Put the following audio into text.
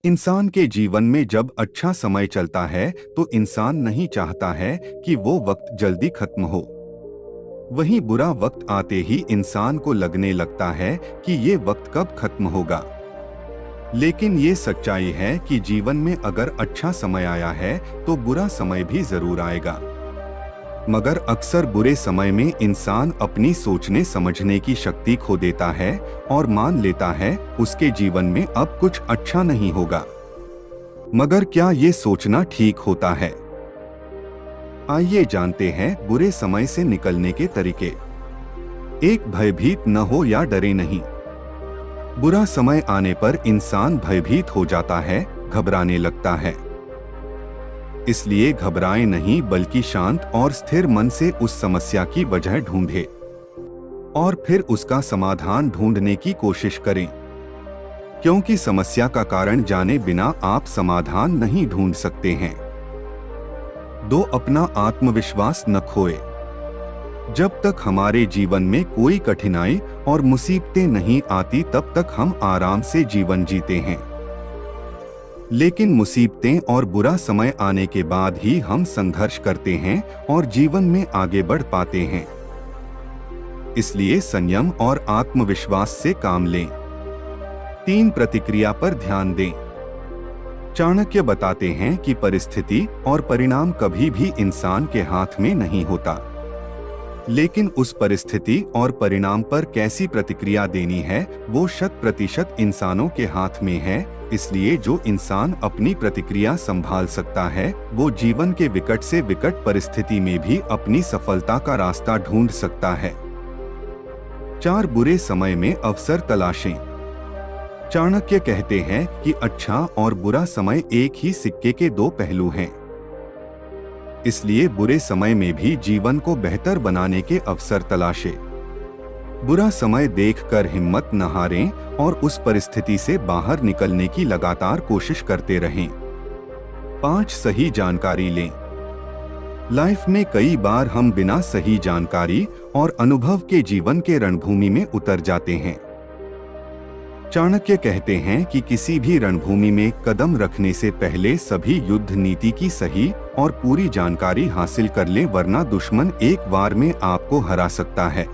इंसान के जीवन में जब अच्छा समय चलता है तो इंसान नहीं चाहता है कि वो वक्त जल्दी खत्म हो। वहीं बुरा वक्त आते ही इंसान को लगने लगता है कि ये वक्त कब खत्म होगा। लेकिन ये सच्चाई है कि जीवन में अगर अच्छा समय आया है तो बुरा समय भी जरूर आएगा। मगर अक्सर बुरे समय में इंसान अपनी सोचने समझने की शक्ति खो देता है और मान लेता है उसके जीवन में अब कुछ अच्छा नहीं होगा। मगर क्या ये सोचना ठीक होता है? आइए जानते हैं बुरे समय से निकलने के तरीके। एक, भयभीत न हो या डरे नहीं। बुरा समय आने पर इंसान भयभीत हो जाता है, घबराने लगता है। इसलिए घबराएं नहीं बल्कि शांत और स्थिर मन से उस समस्या की वजह ढूंढें और फिर उसका समाधान ढूंढने की कोशिश करें, क्योंकि समस्या का कारण जाने बिना आप समाधान नहीं ढूंढ सकते हैं। 2, अपना आत्मविश्वास न खोए। जब तक हमारे जीवन में कोई कठिनाई और मुसीबतें नहीं आती तब तक हम आराम से जीवन जीते हैं। लेकिन मुसीबतें और बुरा समय आने के बाद ही हम संघर्ष करते हैं और जीवन में आगे बढ़ पाते हैं। इसलिए संयम और आत्मविश्वास से काम लें। 3, प्रतिक्रिया पर ध्यान दें। चाणक्य बताते हैं कि परिस्थिति और परिणाम कभी भी इंसान के हाथ में नहीं होता, लेकिन उस परिस्थिति और परिणाम पर कैसी प्रतिक्रिया देनी है वो 100% इंसानों के हाथ में है। इसलिए जो इंसान अपनी प्रतिक्रिया संभाल सकता है वो जीवन के विकट से विकट परिस्थिति में भी अपनी सफलता का रास्ता ढूंढ सकता है। 4, बुरे समय में अवसर तलाशें। चाणक्य कहते हैं कि अच्छा और बुरा समय एक ही सिक्के के 2 पहलू हैं। इसलिए बुरे समय में भी जीवन को बेहतर बनाने के अवसर तलाशें। बुरा समय देखकर हिम्मत न हारें और उस परिस्थिति से बाहर निकलने की लगातार कोशिश करते रहें। 5, सही जानकारी लें। लाइफ में कई बार हम बिना सही जानकारी और अनुभव के जीवन के रणभूमि में उतर जाते हैं। चाणक्य कहते हैं कि किसी भी रणभूमि में कदम रखने से पहले सभी युद्ध नीति की सही और पूरी जानकारी हासिल कर लें, वरना दुश्मन एक बार में आपको हरा सकता है।